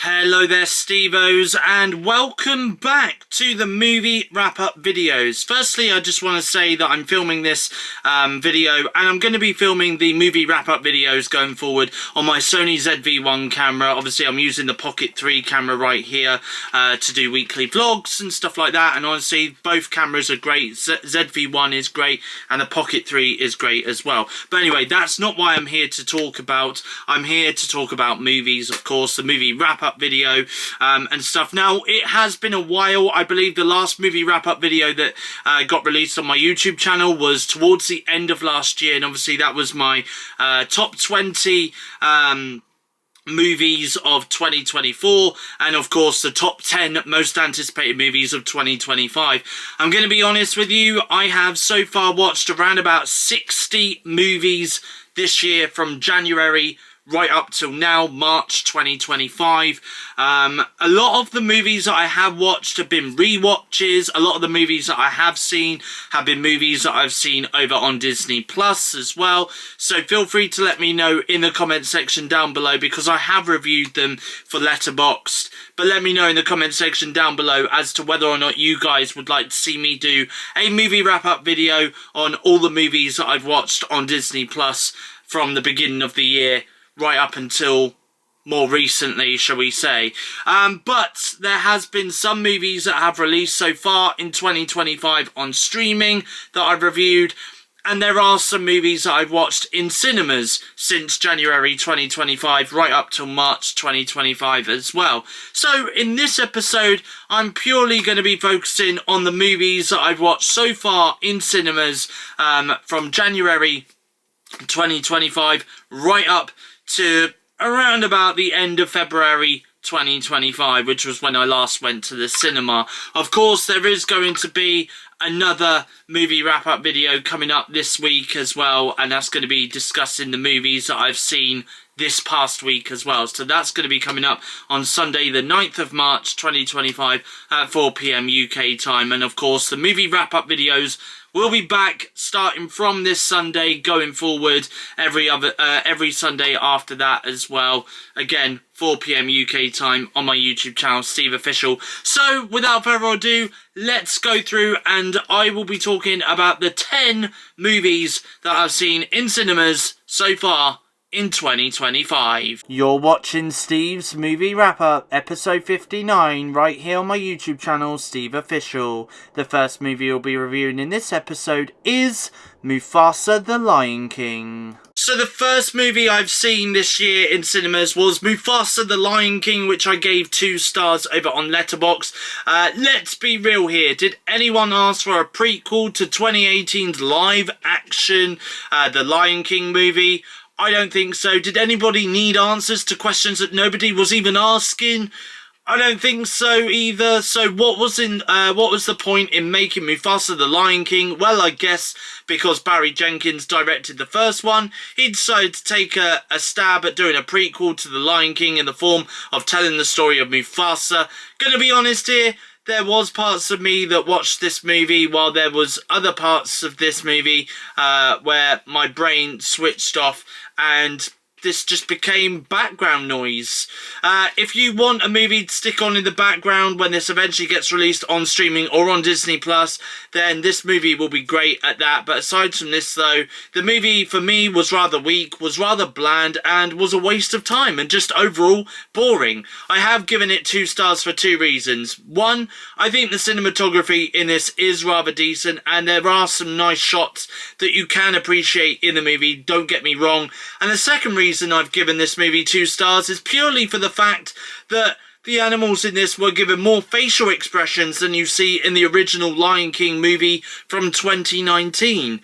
Hello there, Stevos, and welcome back to the movie wrap-up videos. Firstly, I just want to say that I'm filming this video, and I'm going to be filming the movie wrap-up videos going forward on my Sony ZV-1 camera. Obviously, I'm using the Pocket 3 camera right here to do weekly vlogs and stuff like that, and honestly, both cameras are great. ZV-1 is great, and the Pocket 3 is great as well. But anyway, that's not why I'm here to talk about. I'm here to talk about movies, of course, the movie wrap-up video and stuff. Now, it has been a while. I believe the last movie wrap-up video that got released on my YouTube channel was towards the end of last year, and obviously that was my top 20 movies of 2024, and of course the top 10 most anticipated movies of 2025. I'm going to be honest with you, I have so far watched around about 60 movies this year from January right up till now, March 2025. A lot of the movies that I have watched have been re-watches. A lot of the movies that I have seen have been movies that I've seen over on Disney Plus as well. So feel free to let me know in the comment section down below, because I have reviewed them for Letterboxd. But let me know in the comment section down below as to whether or not you guys would like to see me do a movie wrap-up video on all the movies that I've watched on Disney Plus from the beginning of the year right up until more recently, shall we say. But there has been some movies that have released so far in 2025 on streaming that I've reviewed, and there are some movies that I've watched in cinemas since January 2025 right up till March 2025 as well. So in this episode, I'm purely going to be focusing on the movies that I've watched so far in cinemas from January 2025 right up to around about the end of February 2025, which was when I last went to the cinema. Of course, there is going to be another movie wrap-up video coming up this week as well, and that's going to be discussing the movies that I've seen this past week as well. So that's going to be coming up on Sunday the 9th of March 2025 at 4 PM UK time. And of course, the movie wrap-up videos will be back starting from this Sunday going forward, every Sunday after that as well. Again, 4 PM UK time on my YouTube channel, SteveOfficial. So without further ado, let's go through, and I will be talking about the 10 movies that I've seen in cinemas so far in 2025. You're watching Steve's Movie Wrap-Up, episode 59, right here on my YouTube channel, SteveOfficial. The first movie we'll be reviewing in this episode is Mufasa the Lion King. So the first movie I've seen this year in cinemas was Mufasa the Lion King, which I gave 2 stars over on Letterboxd. Let's be real here. Did anyone ask for a prequel to 2018's live action The Lion King movie? I don't think so. Did anybody need answers to questions that nobody was even asking? I don't think so either. So what was the point in making Mufasa the Lion King? Well, I guess because Barry Jenkins directed the first one, he decided to take a stab at doing a prequel to the Lion King in the form of telling the story of Mufasa. Gonna be honest here, there was parts of me that watched this movie, while there was other parts of this movie where my brain switched off and this just became background noise. If you want a movie to stick on in the background when this eventually gets released on streaming or on Disney Plus, then this movie will be great at that. But aside from this though, the movie for me was rather weak, was rather bland, and was a waste of time and just overall boring. I have given it 2 stars for 2 reasons. One, I think the cinematography in this is rather decent, and there are some nice shots that you can appreciate in the movie, don't get me wrong. And the second reason I've given this movie 2 stars is purely for the fact that the animals in this were given more facial expressions than you see in the original Lion King movie from 2019.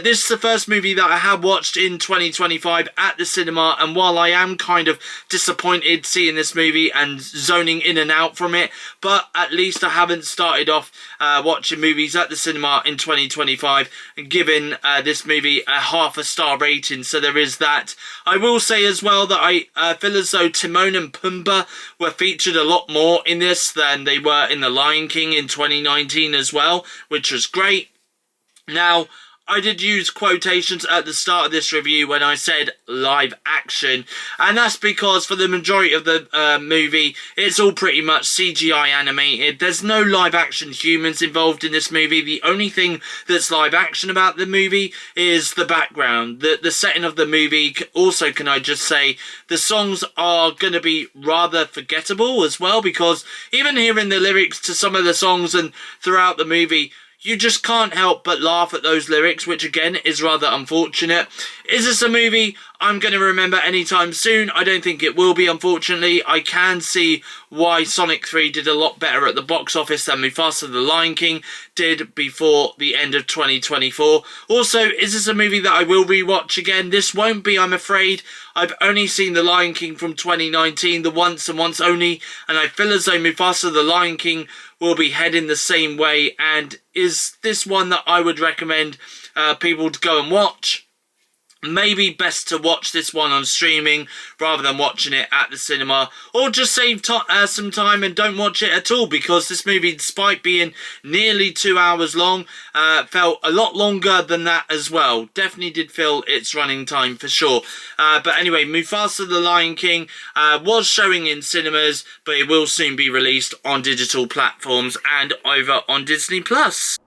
This is the first movie that I have watched in 2025 at the cinema, and while I am kind of disappointed seeing this movie and zoning in and out from it, but at least I haven't started off watching movies at the cinema in 2025 and given this movie a ½ star rating, so there is that. I will say as well that I feel as though Timon and Pumbaa were featured a lot more in this than they were in The Lion King in 2019 as well, which was great. Now, I did use quotations at the start of this review when I said live action, and that's because for the majority of the movie, it's all pretty much CGI animated. There's no live action humans involved in this movie. The only thing that's live action about the movie is the background, the setting of the movie. Also, can I just say, the songs are going to be rather forgettable as well, because even hearing the lyrics to some of the songs and throughout the movie, you just can't help but laugh at those lyrics, which again is rather unfortunate. Is this a movie I'm going to remember anytime soon? I don't think it will be, unfortunately. I can see why Sonic 3 did a lot better at the box office than Mufasa the Lion King did before the end of 2024. Also, is this a movie that I will rewatch again? This won't be, I'm afraid. I've only seen The Lion King from 2019, the once and once only, and I feel as though Mufasa the Lion King will be heading the same way. And is this one that I would recommend people to go and watch? Maybe best to watch this one on streaming rather than watching it at the cinema, or just save some time and don't watch it at all, because this movie, despite being nearly 2 hours long, felt a lot longer than that as well. Definitely did feel its running time for sure. But anyway, Mufasa the Lion King was showing in cinemas, but it will soon be released on digital platforms and over on Disney+.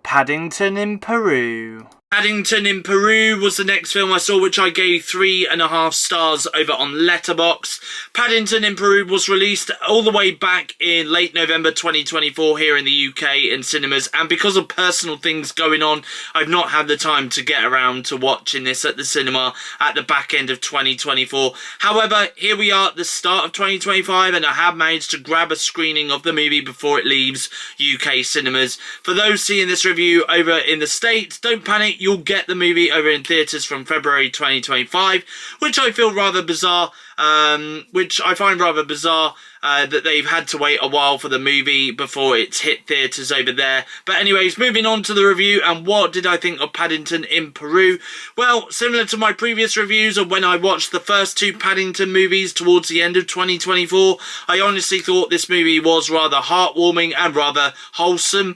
Paddington in Peru. Paddington in Peru was the next film I saw, which I gave 3.5 stars over on Letterboxd. Paddington in Peru was released all the way back in late November 2024 here in the UK in cinemas, and because of personal things going on, I've not had the time to get around to watching this at the cinema at the back end of 2024. However, here we are at the start of 2025, and I have managed to grab a screening of the movie before it leaves UK cinemas. For those seeing this review over in the States, don't panic. You'll get the movie over in theatres from February 2025, which I feel rather bizarre, which I find rather bizarre that they've had to wait a while for the movie before it's hit theatres over there. But anyways, moving on to the review, and what did I think of Paddington in Peru? Well, similar to my previous reviews of when I watched the first two Paddington movies towards the end of 2024, I honestly thought this movie was rather heartwarming and rather wholesome,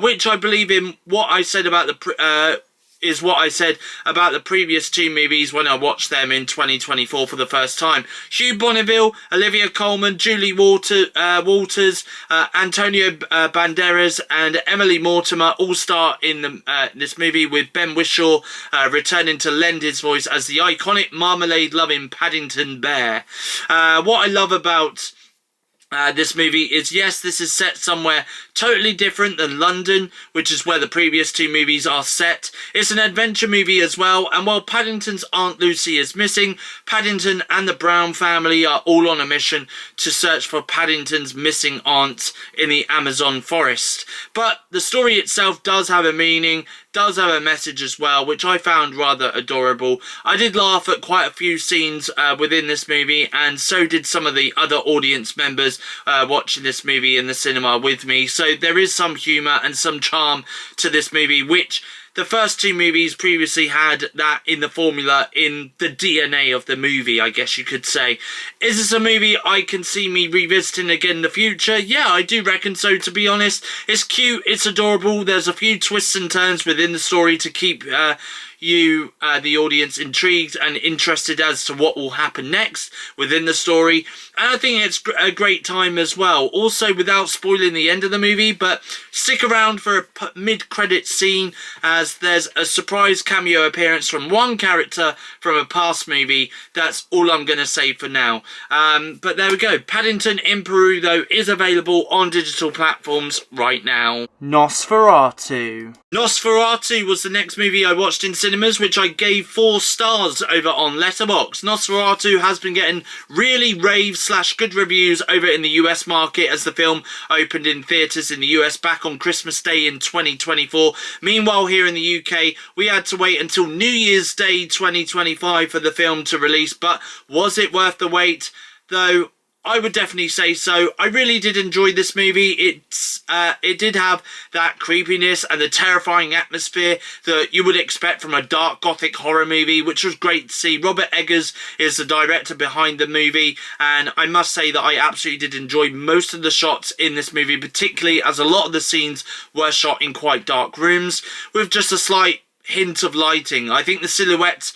which I believe in what I said about the is what I said about the previous two movies when I watched them in 2024 for the first time. Hugh Bonneville, Olivia Colman, Julie Walters, Antonio Banderas and Emily Mortimer all star in this movie, with Ben Whishaw returning to lend his voice as the iconic marmalade-loving Paddington Bear. What I love about this movie is, yes, this is set somewhere totally different than London, which is where the previous two movies are set. It's an adventure movie as well, and while Paddington's Aunt Lucy is missing, Paddington and the Brown family are all on a mission to search for Paddington's missing aunt in the Amazon forest. But the story itself does have a meaning, does have a message as well, which I found rather adorable. I did laugh at quite a few scenes within this movie, and so did some of the other audience members watching this movie in the cinema with me. So there is some humour and some charm to this movie, which the first two movies previously had that in the formula, in the DNA of the movie, I guess you could say. Is this a movie I can see me revisiting again in the future? Yeah, I do reckon so, to be honest. It's cute, it's adorable, there's a few twists and turns within the story to keep you, the audience, intrigued and interested as to what will happen next within the story. And I think it's a great time as well. Also, without spoiling the end of the movie, but stick around for a mid-credit scene, as there's a surprise cameo appearance from one character from a past movie. That's all I'm going to say for now. But there we go. Paddington in Peru, though, is available on digital platforms right now. Nosferatu. Nosferatu was the next movie I watched in cinemas, which I gave 4 stars over on Letterboxd. Nosferatu has been getting really rave/good reviews over in the US market, as the film opened in theatres in the US back on Christmas Day in 2024. Meanwhile, here in the UK, we had to wait until New Year's Day 2025 for the film to release. But was it worth the wait? Though I would definitely say so. I really did enjoy this movie. It did have that creepiness and the terrifying atmosphere that you would expect from a dark gothic horror movie, which was great to see. Robert Eggers is the director behind the movie, and I must say that I absolutely did enjoy most of the shots in this movie, particularly as a lot of the scenes were shot in quite dark rooms with just a slight hint of lighting. I think the silhouette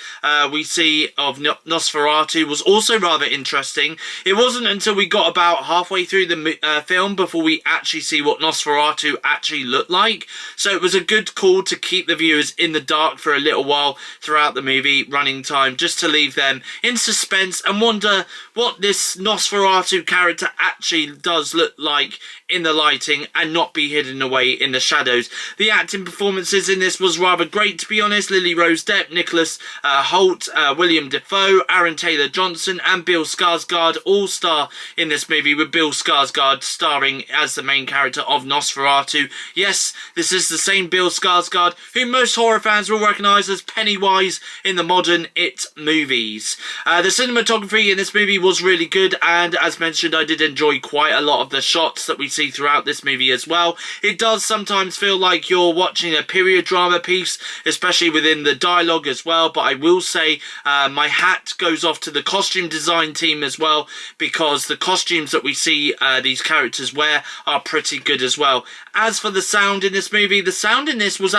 we see of Nosferatu was also rather interesting. It wasn't until we got about halfway through the film before we actually see what Nosferatu actually looked like. So it was a good call to keep the viewers in the dark for a little while throughout the movie running time, just to leave them in suspense and wonder what this Nosferatu character actually does look like in the lighting and not be hidden away in the shadows. The acting performances in this was rather great, to be honest. Lily Rose Depp, Nicholas Hoult, William Dafoe, Aaron Taylor-Johnson and Bill Skarsgård all star in this movie, with Bill Skarsgård starring as the main character of Nosferatu. Yes, this is the same Bill Skarsgård who most horror fans will recognise as Pennywise in the modern It movies. The cinematography in this movie was really good, and as mentioned, I did enjoy quite a lot of the shots that we see throughout this movie as well. It does sometimes feel like you're watching a period drama piece, especially within the dialogue as well, but I will say my hat goes off to the costume design team as well, because the costumes that we see these characters wear are pretty good as well. As for the sound in this movie, the sound in this was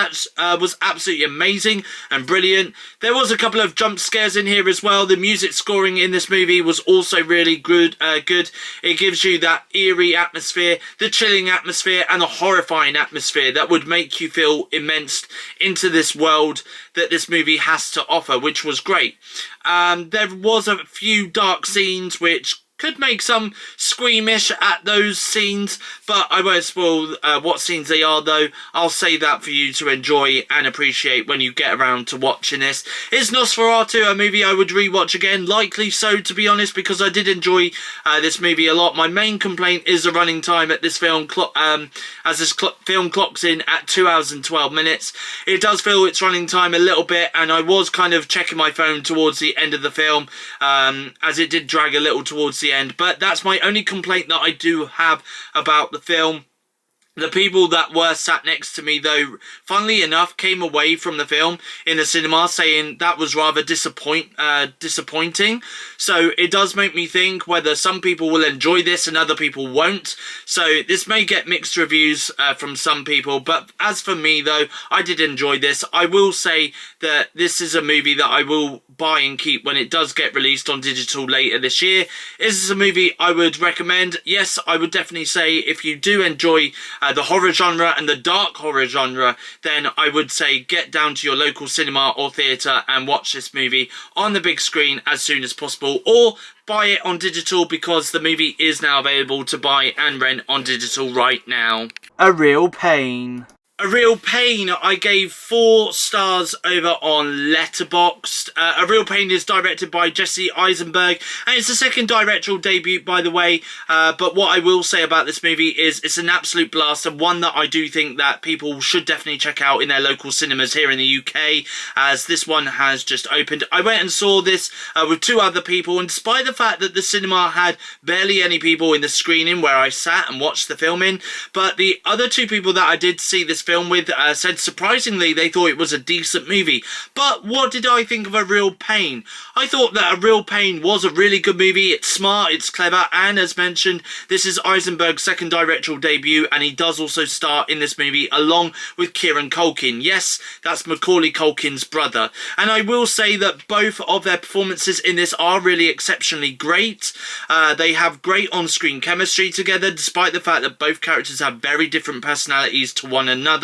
absolutely amazing and brilliant. There was a couple of jump scares in here as well. The music scoring in this movie was also really good. It gives you that eerie atmosphere, the chilling atmosphere and the horrifying atmosphere that would make you feel immersed into this world that this movie has to offer, which was great. There was a few dark scenes which could make some squeamish at those scenes, but I won't spoil what scenes they are though. I'll say that for you to enjoy and appreciate when you get around to watching this. Is Nosferatu a movie I would rewatch again? Likely so, to be honest, because I did enjoy this movie a lot. My main complaint is the running time at this film, as this film clocks in at 2 hours and 12 minutes. It does feel its running time a little bit, and I was kind of checking my phone towards the end of the film, as it did drag a little towards the end, but that's my only complaint that I do have about the film. The people that were sat next to me, though, funnily enough, came away from the film in the cinema saying that was rather disappointing. So it does make me think whether some people will enjoy this and other people won't. So this may get mixed reviews from some people. But as for me, though, I did enjoy this. I will say that this is a movie that I will buy and keep when it does get released on digital later this year. Is this a movie I would recommend? Yes, I would definitely say if you do enjoy the horror genre and the dark horror genre, then I would say get down to your local cinema or theatre and watch this movie on the big screen as soon as possible, or buy it on digital, because the movie is now available to buy and rent on digital right now. A Real Pain. A Real Pain, I gave 4 stars over on Letterboxd. A Real Pain is directed by Jesse Eisenberg, and it's the second directorial debut, by the way. But what I will say about this movie is it's an absolute blast, and one that I do think that people should definitely check out in their local cinemas here in the UK, as this one has just opened. I went and saw this with 2 other people, and despite the fact that the cinema had barely any people in the screening where I sat and watched the film in, but the other 2 people that I did see this film with said surprisingly they thought it was a decent movie. But what did I think of A Real Pain? I thought that A Real Pain was a really good movie. It's smart, it's clever, and as mentioned, this is Eisenberg's second directorial debut, and he does also star in this movie along with Kieran Culkin. Yes, that's Macaulay Culkin's brother. And I will say that both of their performances in this are really exceptionally great. They have great on-screen chemistry together, despite the fact that both characters have very different personalities to one another.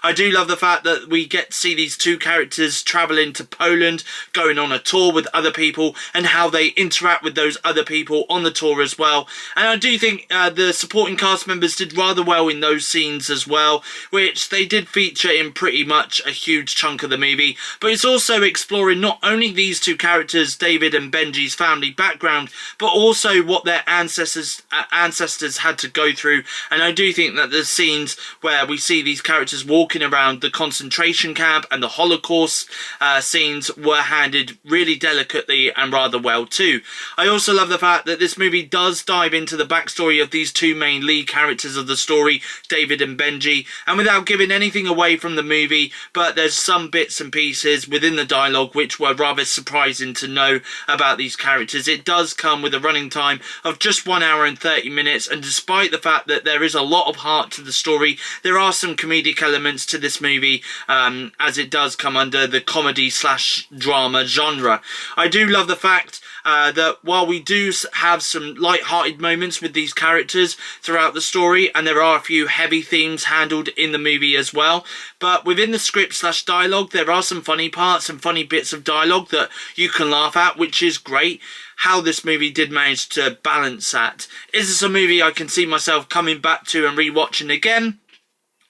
I do love the fact that we get to see these 2 characters travelling to Poland, going on a tour with other people, and how they interact with those other people on the tour as well. And I do think the supporting cast members did rather well in those scenes as well, which they did feature in pretty much a huge chunk of the movie. But it's also exploring not only these 2 characters, David and Benji's family background, but also what their ancestors had to go through. And I do think that the scenes where we see these characters walking around the concentration camp and the Holocaust scenes were handled really delicately and rather well too. I also love the fact that this movie does dive into the backstory of these 2 main lead characters of the story, David and Benji, and without giving anything away from the movie, but there's some bits and pieces within the dialogue which were rather surprising to know about these characters. It does come with a running time of just 1 hour and 30 minutes, and despite the fact that there is a lot of heart to the story, there are some comedic comedic elements to this movie, as it does come under the comedy/drama genre. I do love the fact that while we do have some light-hearted moments with these characters throughout the story, and there are a few heavy themes handled in the movie as well, but within the script/dialogue, there are some funny parts and funny bits of dialogue that you can laugh at, which is great. How this movie did manage to balance that. Is this a movie I can see myself coming back to and rewatching again?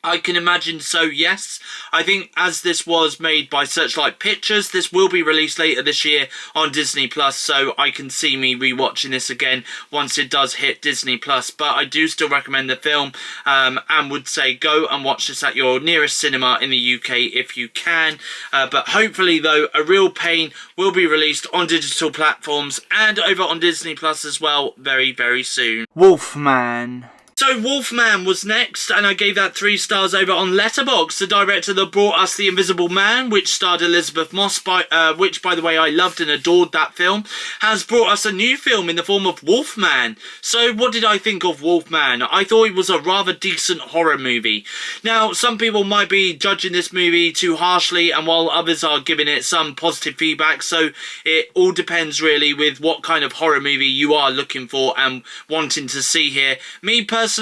I can imagine so, yes. I think as this was made by Searchlight Pictures, this will be released later this year on Disney+, so I can see me rewatching this again once it does hit Disney+. But I do still recommend the film, and would say go and watch this at your nearest cinema in the UK if you can. But hopefully, though, A Real Pain will be released on digital platforms and over on Disney+ as well very, very soon. Wolfman. So Wolfman was next, and I gave that 3 stars over on Letterboxd. The director that brought us The Invisible Man, which starred Elizabeth Moss, which, by the way, I loved and adored that film, has brought us a new film in the form of Wolfman. So what did I think of Wolfman? I thought it was a rather decent horror movie. Now, some people might be judging this movie too harshly, and while others are giving it some positive feedback, so it all depends really with what kind of horror movie you are looking for and wanting to see here. Me personally,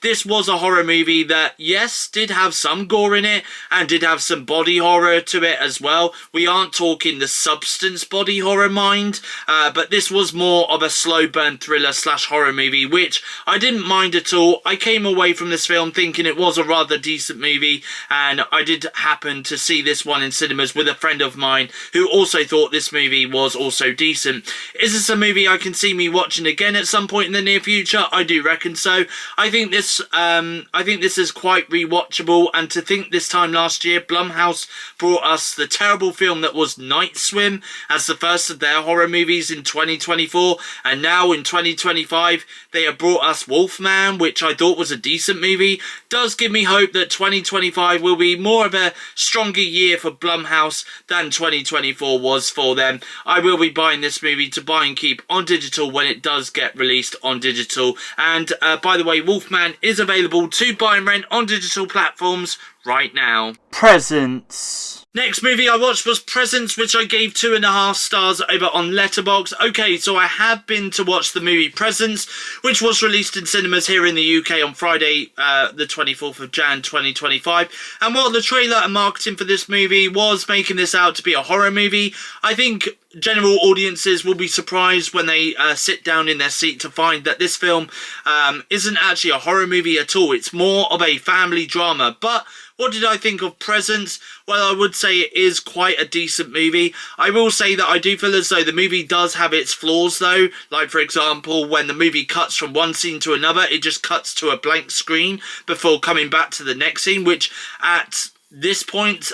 this was a horror movie that, yes, did have some gore in it and did have some body horror to it as well. We aren't talking the substance body horror mind, but this was more of a slow burn thriller/horror movie, which I didn't mind at all. I came away from this film thinking it was a rather decent movie, and I did happen to see this one in cinemas with a friend of mine who also thought this movie was also decent. Is this a movie I can see me watching again at some point in the near future? I do reckon so. I think this is quite rewatchable, and to think this time last year Blumhouse brought us the terrible film that was Night Swim as the first of their horror movies in 2024, and now in 2025 they have brought us Wolfman, which I thought was a decent movie. Does give me hope that 2025 will be more of a stronger year for Blumhouse than 2024 was for them. I will be buying this movie to buy and keep on digital when it does get released on digital. And by the way, Wolfman is available to buy and rent on digital platforms right now. Presents. Next movie I watched was Presents, which I gave 2.5 stars over on Letterboxd. Okay, so I have been to watch the movie Presents, which was released in cinemas here in the UK on Friday, the 24th of Jan 2025. And while the trailer and marketing for this movie was making this out to be a horror movie, I think general audiences will be surprised when they sit down in their seat to find that this film isn't actually a horror movie at all. It's more of a family drama. But what did I think of Presents? Well, I would say it is quite a decent movie. I will say that I do feel as though the movie does have its flaws though. Like, for example, when the movie cuts from one scene to another, it just cuts to a blank screen before coming back to the next scene, which at this point,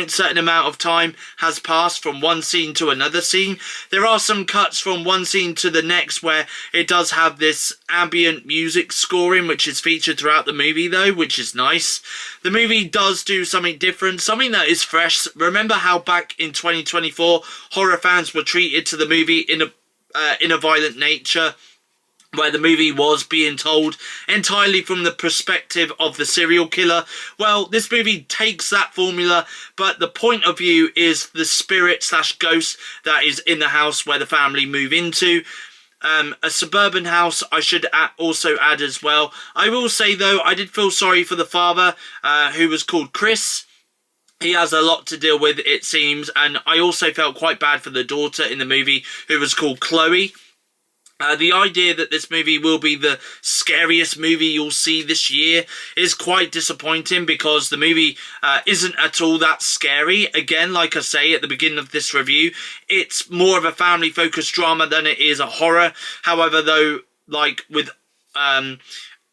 certain amount of time has passed from one scene to another scene. There are some cuts from one scene to the next where it does have this ambient music scoring, which is featured throughout the movie though, which is nice. The movie does do something different, something that is fresh. Remember how back in 2024, horror fans were treated to the movie in a violent nature, where the movie was being told entirely from the perspective of the serial killer. Well, this movie takes that formula, but the point of view is the spirit/ghost that is in the house where the family move into. A suburban house, I should also add as well. I will say, though, I did feel sorry for the father, who was called Chris. He has a lot to deal with, it seems, and I also felt quite bad for the daughter in the movie, who was called Chloe. The idea that this movie will be the scariest movie you'll see this year is quite disappointing, because the movie isn't at all that scary. Again, like I say at the beginning of this review, it's more of a family-focused drama than it is a horror. However, though, like with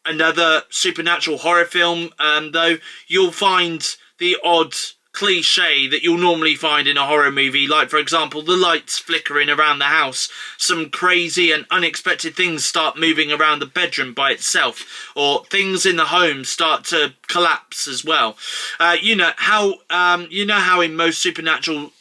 another supernatural horror film, though, you'll find the odd cliche that you'll normally find in a horror movie, like for example the lights flickering around the house, some crazy and unexpected things start moving around the bedroom by itself, or things in the home start to collapse as well. You know how in most supernatural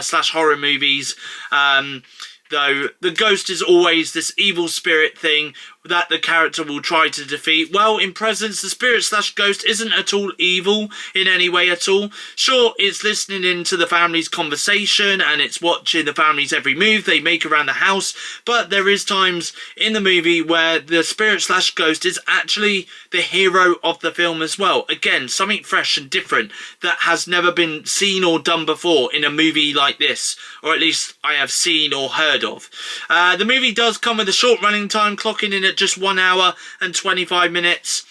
slash horror movies, though, the ghost is always this evil spirit thing that the character will try to defeat. Well, in Presence, the spirit/ghost isn't at all evil in any way at all. Sure, it's listening into the family's conversation and it's watching the family's every move they make around the house, but there is times in the movie where the spirit/ghost is actually the hero of the film as well. Again, something fresh and different that has never been seen or done before in a movie like this, or at least I have seen or heard of. The movie does come with a short running time, clocking in at just 1 hour and 25 minutes.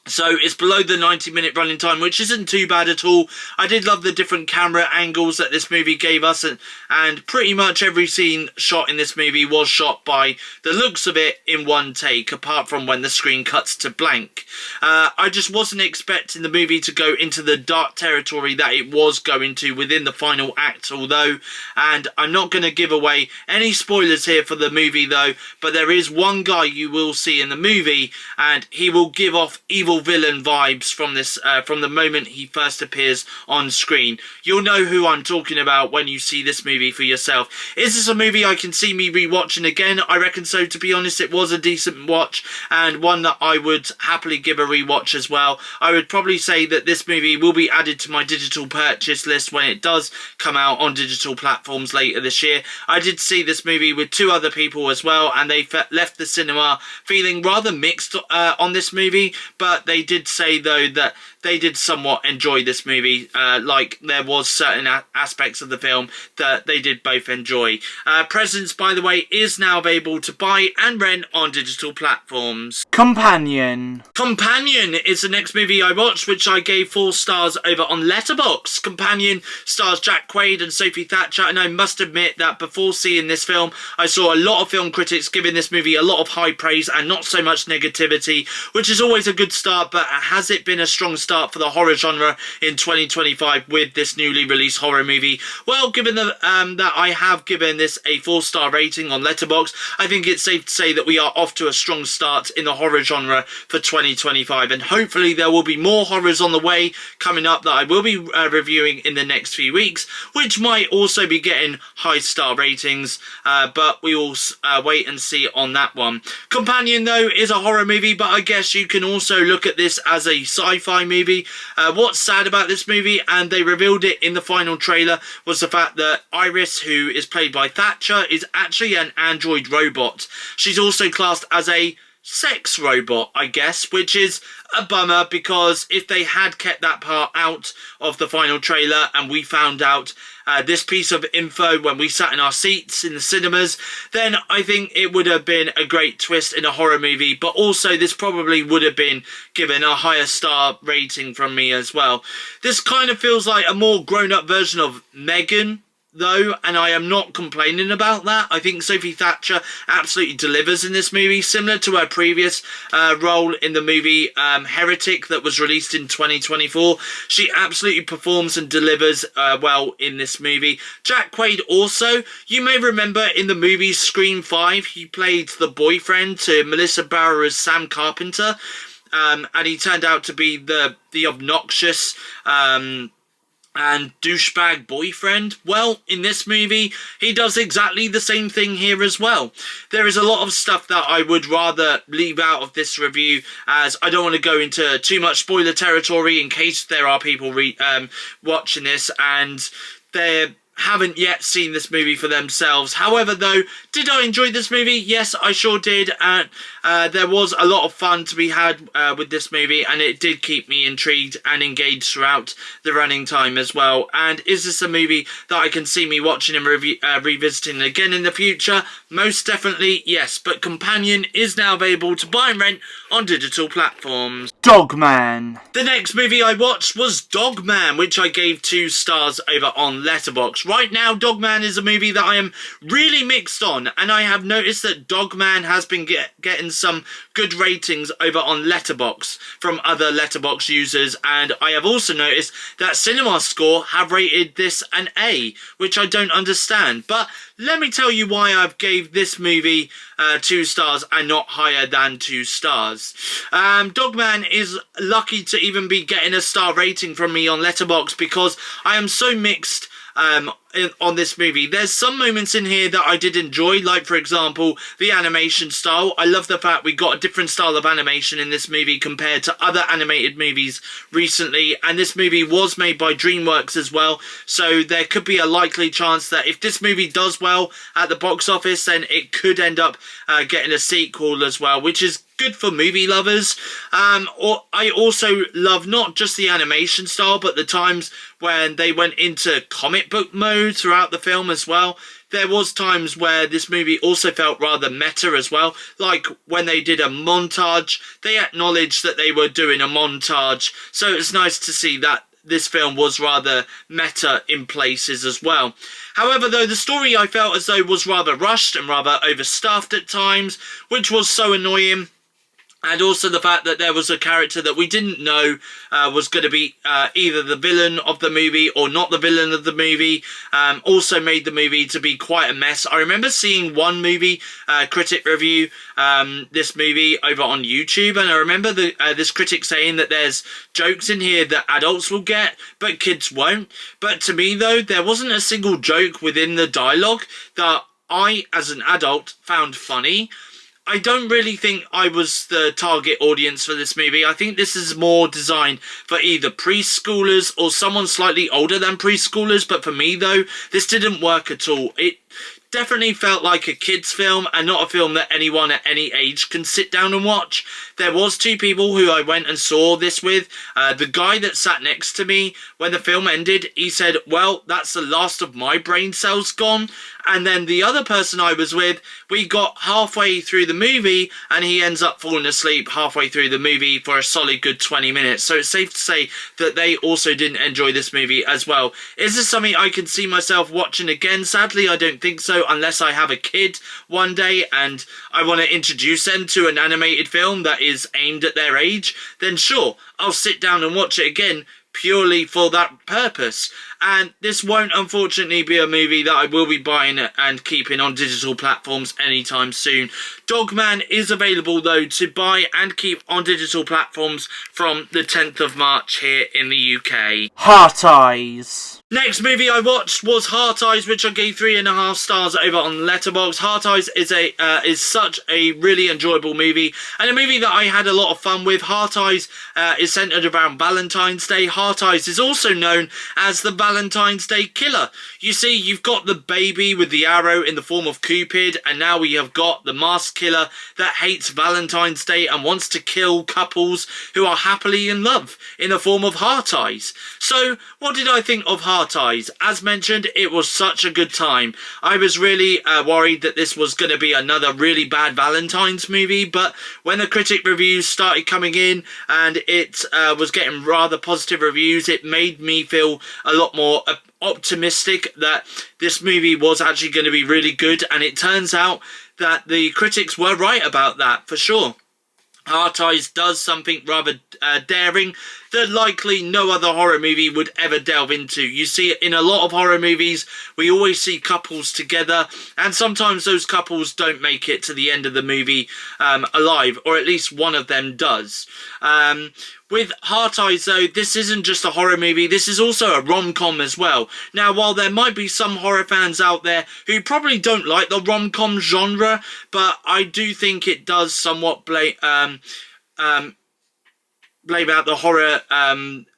So it's below the 90-minute running time, which isn't too bad at all. I did love the different camera angles that this movie gave us, and pretty much every scene shot in this movie was shot by the looks of it in one take, apart from when the screen cuts to blank. I just wasn't expecting the movie to go into the dark territory that it was going to within the final act, although, and I'm not going to give away any spoilers here for the movie though, but there is one guy you will see in the movie, and he will give off evil villain vibes from this from the moment he first appears on screen. You'll know who I'm talking about when you see this movie for yourself. Is this a movie I can see me rewatching again? I reckon so. To be honest, it was a decent watch and one that I would happily give a rewatch as well. I would probably say that this movie will be added to my digital purchase list when it does come out on digital platforms later this year. I did see this movie with 2 other people as well, and they left the cinema feeling rather mixed on this movie, but they did say though that they did somewhat enjoy this movie, like there was certain aspects of the film that they did both enjoy. Presence, by the way, is now available to buy and rent on digital platforms. Companion is the next movie I watched, which I gave 4 stars over on Letterboxd. Companion stars Jack Quaid and Sophie Thatcher, and I must admit that before seeing this film, I saw a lot of film critics giving this movie a lot of high praise and not so much negativity, which is always a good start, but has it been a strong start for the horror genre in 2025 with this newly released horror movie? Well, given that I have given this a 4-star rating on Letterboxd, I think it's safe to say that we are off to a strong start in the horror genre for 2025, and hopefully there will be more horrors on the way coming up that I will be reviewing in the next few weeks, which might also be getting high star ratings, but we will wait and see on that one. Companion though is a horror movie, but I guess you can also look at this as a sci-fi movie. What's sad about this movie, and they revealed it in the final trailer, was the fact that Iris, who is played by Thatcher, is actually an android robot. She's also classed as a sex robot, I guess, which is a bummer, because if they had kept that part out of the final trailer and we found out this piece of info when we sat in our seats in the cinemas, then I think it would have been a great twist in a horror movie, but also this probably would have been given a higher star rating from me as well. This kind of feels like a more grown-up version of Megan though, and I am not complaining about that. I think Sophie Thatcher absolutely delivers in this movie, similar to her previous role in the movie Heretic that was released in 2024. She absolutely performs and delivers well in this movie. Jack Quaid also, you may remember in the movie Scream 5, he played the boyfriend to Melissa Barrera's Sam Carpenter, and he turned out to be the obnoxious and douchebag boyfriend. Well, in this movie, he does exactly the same thing here as well. There is a lot of stuff that I would rather leave out of this review, as I don't want to go into too much spoiler territory in case there are people watching this and they haven't yet seen this movie for themselves. However though, did I enjoy this movie? Yes, I sure did, and there was a lot of fun to be had with this movie, and it did keep me intrigued and engaged throughout the running time as well. And is this a movie that I can see me watching and revisiting again in the future? Most definitely yes, but Companion is now available to buy and rent on digital platforms. Dogman. The next movie I watched was Dogman, which I gave 2 stars over on Letterboxd. Right now, Dogman is a movie that I am really mixed on, and I have noticed that Dogman has been getting some good ratings over on Letterboxd from other Letterboxd users, and I have also noticed that CinemaScore have rated this an A, which I don't understand. But let me tell you why I've gave this movie 2 stars and not higher than 2 stars. Dogman is lucky to even be getting a star rating from me on Letterboxd, because I am so mixed on this movie. There's some moments in here that I did enjoy, like for example the animation style. I love the fact we got a different style of animation in this movie compared to other animated movies recently, and this movie was made by DreamWorks as well, so there could be a likely chance that if this movie does well at the box office, then it could end up getting a sequel as well, which is good for movie lovers. I also love not just the animation style, but the times when they went into comic book mode throughout the film as well. There was times where this movie also felt rather meta as well, like when they did a montage, they acknowledged that they were doing a montage, so it's nice to see that this film was rather meta in places as well. However, though, the story I felt as though was rather rushed and rather overstuffed at times, which was so annoying. And also the fact that there was a character that we didn't know was going to be either the villain of the movie or not the villain of the movie, also made the movie to be quite a mess. I remember seeing one movie critic review this movie over on YouTube, and I remember this critic saying that there's jokes in here that adults will get, but kids won't. But to me, though, there wasn't a single joke within the dialogue that I, as an adult, found funny. I don't really think I was the target audience for this movie. I think this is more designed for either preschoolers or someone slightly older than preschoolers. But for me, though, this didn't work at all. It definitely felt like a kid's film and not a film that anyone at any age can sit down and watch. There was two people who I went and saw this with. The guy that sat next to me when the film ended, he said, well, that's the last of my brain cells gone. And then the other person I was with, we got halfway through the movie and he ends up falling asleep halfway through the movie for a solid good 20 minutes. So it's safe to say that they also didn't enjoy this movie as well. Is this something I can see myself watching again? Sadly, I don't think so, unless I have a kid one day and I want to introduce them to an animated film that is aimed at their age. Then sure, I'll sit down and watch it again, purely for that purpose. And this won't unfortunately be a movie that I will be buying and keeping on digital platforms anytime soon. Dogman is available though to buy and keep on digital platforms from the 10th of March here in the UK. Heart Eyes. Next movie I watched was Heart Eyes, which I gave 3.5 stars over on Letterboxd. Heart Eyes is such a really enjoyable movie, and a movie that I had a lot of fun with. Heart Eyes is centered around Valentine's Day. Heart Eyes is also known as the Valentine's Day Killer. You see, you've got the baby with the arrow in the form of Cupid, and now we have got the masked killer that hates Valentine's Day and wants to kill couples who are happily in love in the form of Heart Eyes. So, what did I think of Heart Eyes? As mentioned, it was such a good time. I was really worried that this was going to be another really bad Valentine's movie, but when the critic reviews started coming in and it was getting rather positive reviews, it made me feel a lot more optimistic that this movie was actually going to be really good, and it turns out that the critics were right about that for sure. Heart Eyes does something rather daring that likely no other horror movie would ever delve into. You see, in a lot of horror movies, we always see couples together, and sometimes those couples don't make it to the end of the movie alive, or at least one of them does. With Heart Eyes, though, this isn't just a horror movie, this is also a rom-com as well. Now, while there might be some horror fans out there who probably don't like the rom-com genre, but I do think it does somewhat blame out the horror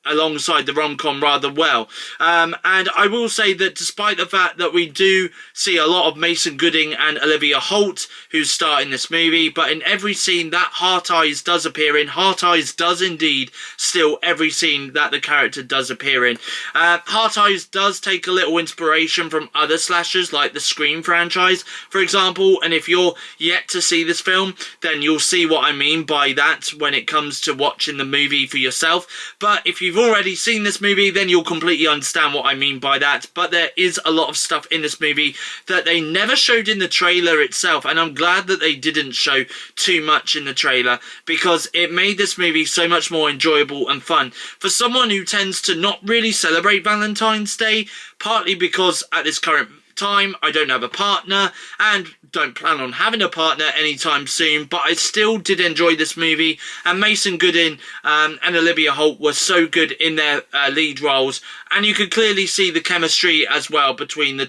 alongside the rom-com rather well. And I will say that despite the fact that we do see a lot of Mason Gooding and Olivia Holt who star in this movie, but in every scene that Heart Eyes does appear in, Heart Eyes does indeed steal every scene that the character does appear in. Heart Eyes does take a little inspiration from other slashers like the Scream franchise, for example, and if you're yet to see this film, then you'll see what I mean by that when it comes to watching the movie for yourself. But if you've already seen this movie, then you'll completely understand what I mean by that. But there is a lot of stuff in this movie that they never showed in the trailer itself, and I'm glad that they didn't show too much in the trailer, because it made this movie so much more enjoyable and fun. For someone who tends to not really celebrate Valentine's Day, partly because at this current time, I don't have a partner and don't plan on having a partner anytime soon, but I still did enjoy this movie, and Mason Goodin and Olivia Holt were so good in their lead roles, and you could clearly see the chemistry as well between the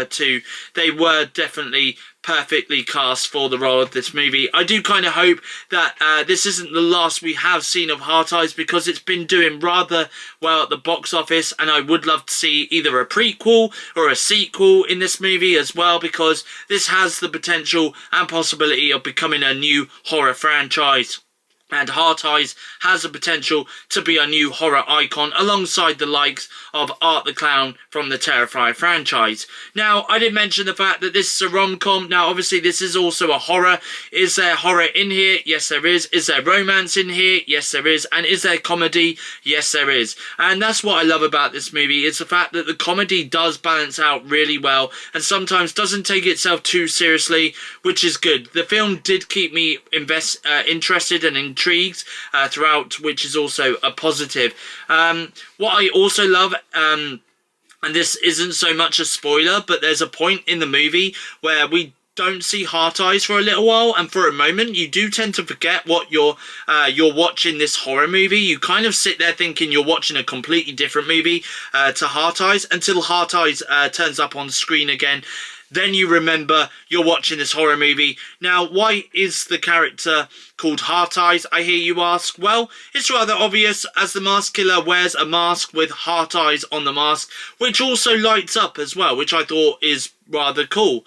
two. They were definitely perfectly cast for the role of this movie. I do kind of hope that this isn't the last we have seen of Heart Eyes, because it's been doing rather well at the box office, and I would love to see either a prequel or a sequel in this movie as well, because this has the potential and possibility of becoming a new horror franchise. And Heart Eyes has the potential to be a new horror icon alongside the likes of Art the Clown from the Terrifier franchise. Now, I did mention the fact that this is a rom-com. Now, obviously, this is also a horror. Is there horror in here? Yes, there is. Is there romance in here? Yes, there is. And is there comedy? Yes, there is. And that's what I love about this movie, is the fact that the comedy does balance out really well and sometimes doesn't take itself too seriously, which is good. The film did keep me interested and intrigued throughout, which is also a positive. What I also love, and this isn't so much a spoiler, but there's a point in the movie where we don't see Heart Eyes for a little while, and for a moment you do tend to forget what you're watching this horror movie. You kind of sit there thinking you're watching a completely different movie to Heart Eyes, until Heart Eyes turns up on screen again. Then you remember you're watching this horror movie. Now, why is the character called Heart Eyes, I hear you ask? Well, it's rather obvious, as the mask killer wears a mask with heart eyes on the mask, which also lights up as well, which I thought is rather cool.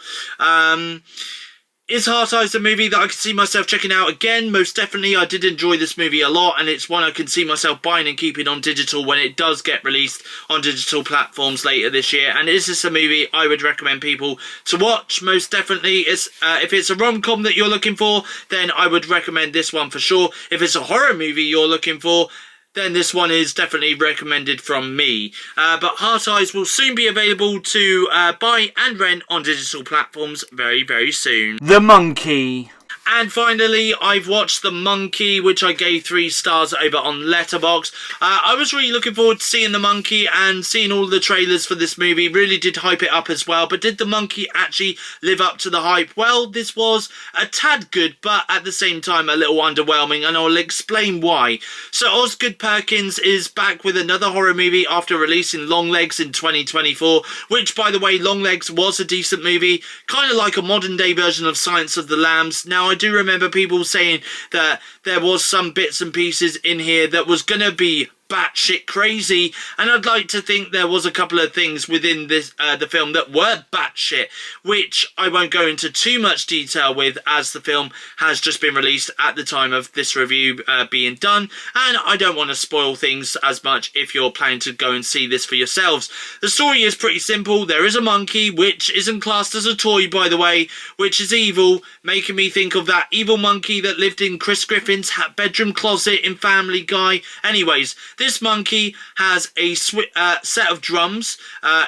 Is Heart Eyes a movie that I could see myself checking out again? Most definitely. I did enjoy this movie a lot, and it's one I can see myself buying and keeping on digital when it does get released on digital platforms later this year. And is this a movie I would recommend people to watch? Most definitely. If it's a rom-com that you're looking for, then I would recommend this one for sure. If it's a horror movie you're looking for, then this one is definitely recommended from me. But Heart Eyes will soon be available to buy and rent on digital platforms very, very soon. The Monkey. And finally, I've watched The Monkey, which I gave 3 stars over on Letterboxd. I was really looking forward to seeing The Monkey and seeing all the trailers for this movie. Really did hype it up as well. But did The Monkey actually live up to the hype? Well, this was a tad good, but at the same time a little underwhelming, and I'll explain why. So Osgood Perkins is back with another horror movie after releasing Longlegs in 2024, which, by the way, Longlegs was a decent movie, kind of like a modern day version of Silence of the Lambs. Now, I do remember people saying that there was some bits and pieces in here that was going to be batshit crazy, and I'd like to think there was a couple of things within this the film that were batshit, which I won't go into too much detail with, as the film has just been released at the time of this review being done, and I don't want to spoil things as much if you're planning to go and see this for yourselves. The story is pretty simple. There is a monkey, which isn't classed as a toy, by the way, which is evil, making me think of that evil monkey that lived in Chris Griffin's bedroom closet in Family Guy. Anyways, this monkey has a set of drums.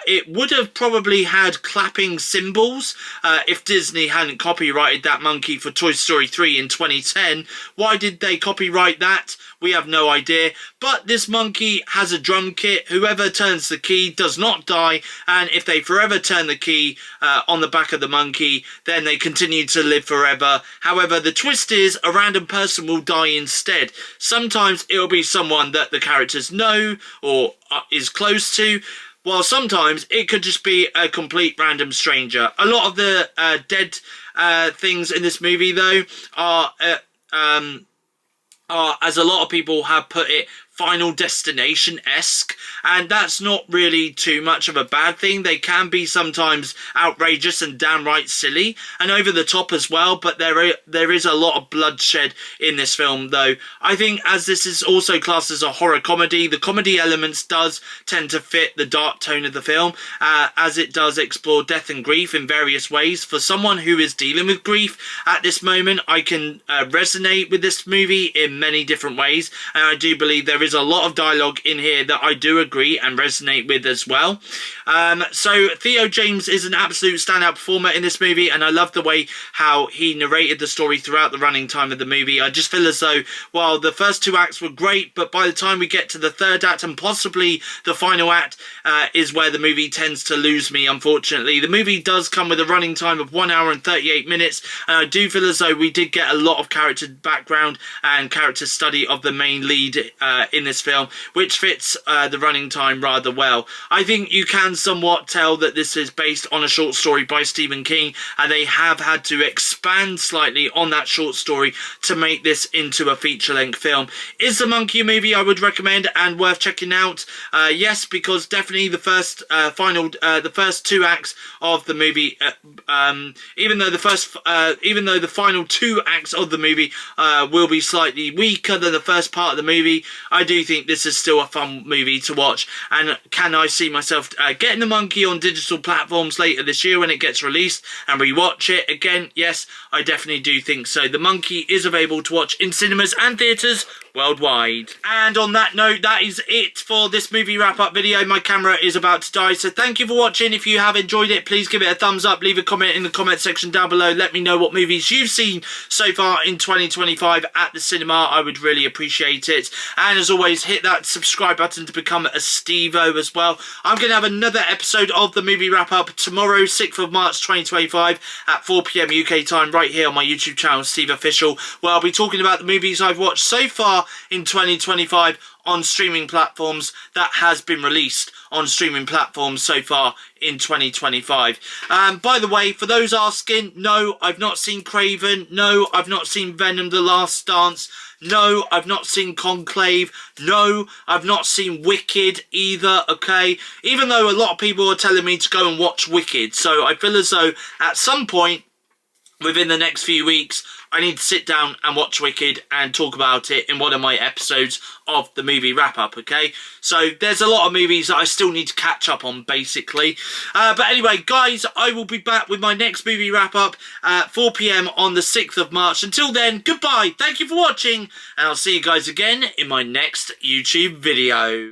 It would have probably had clapping cymbals if Disney hadn't copyrighted that monkey for Toy Story 3 in 2010. Why did they copyright that? We have no idea. But this monkey has a drum kit. Whoever turns the key does not die, and if they forever turn the key on the back of the monkey, then they continue to live forever. However, the twist is a random person will die instead. Sometimes it'll be someone that the characters know or is close to, while sometimes it could just be a complete random stranger. A lot of the dead things in this movie, though, are, as a lot of people have put it, Final Destination-esque, and that's not really too much of a bad thing. They can be sometimes outrageous and downright silly and over the top as well, but there is a lot of bloodshed in this film, though. I think as this is also classed as a horror comedy, the comedy elements does tend to fit the dark tone of the film, as it does explore death and grief in various ways. For someone who is dealing with grief at this moment, I can resonate with this movie in many different ways, and I do believe there there is a lot of dialogue in here that I do agree and resonate with as well. So Theo James is an absolute standout performer in this movie, and I love the way how he narrated the story throughout the running time of the movie. I just feel as though, while the first two acts were great, but by the time we get to the third act and possibly the final act is where the movie tends to lose me, unfortunately. The movie does come with a running time of 1 hour and 38 minutes, and I do feel as though we did get a lot of character background and character study of the main lead in this film, which fits the running time rather well. I think you can somewhat tell that this is based on a short story by Stephen King, and they have had to expand slightly on that short story to make this into a feature-length film. Is The Monkey a movie I would recommend and worth checking out? Yes, because definitely the first two acts of the movie, even though the final two acts of the movie will be slightly weaker than the first part of the movie, I do think this is still a fun movie to watch. And can I see myself getting The Monkey on digital platforms later this year when it gets released and rewatch it again? Yes, I definitely do think so. The Monkey is available to watch in cinemas and theatres worldwide. And on that note, that is it for this movie wrap-up video. My camera is about to die, so thank you for watching. If you have enjoyed it, please give it a thumbs up, leave a comment in the comment section down below. Let me know what movies you've seen so far in 2025 at the cinema. I would really appreciate it. And as always, hit that subscribe button to become a Stevo as well. I'm going to have another episode of the movie wrap-up tomorrow, 6th of March 2025 at 4 PM UK time, right here on my YouTube channel, SteveOfficial, where I'll be talking about the movies I've watched so far in 2025 on streaming platforms that has been released on streaming platforms so far in 2025. By the way, for those asking, no, I've not seen Craven. No, I've not seen Venom: The Last Dance. No, I've not seen Conclave. No, I've not seen Wicked either, okay? Even though a lot of people are telling me to go and watch Wicked. So I feel as though at some point within the next few weeks, I need to sit down and watch Wicked and talk about it in one of my episodes of the movie wrap-up, okay? So there's a lot of movies that I still need to catch up on, basically. But anyway, guys, I will be back with my next movie wrap-up at 4 PM on the 6th of March. Until then, goodbye, thank you for watching, and I'll see you guys again in my next YouTube video.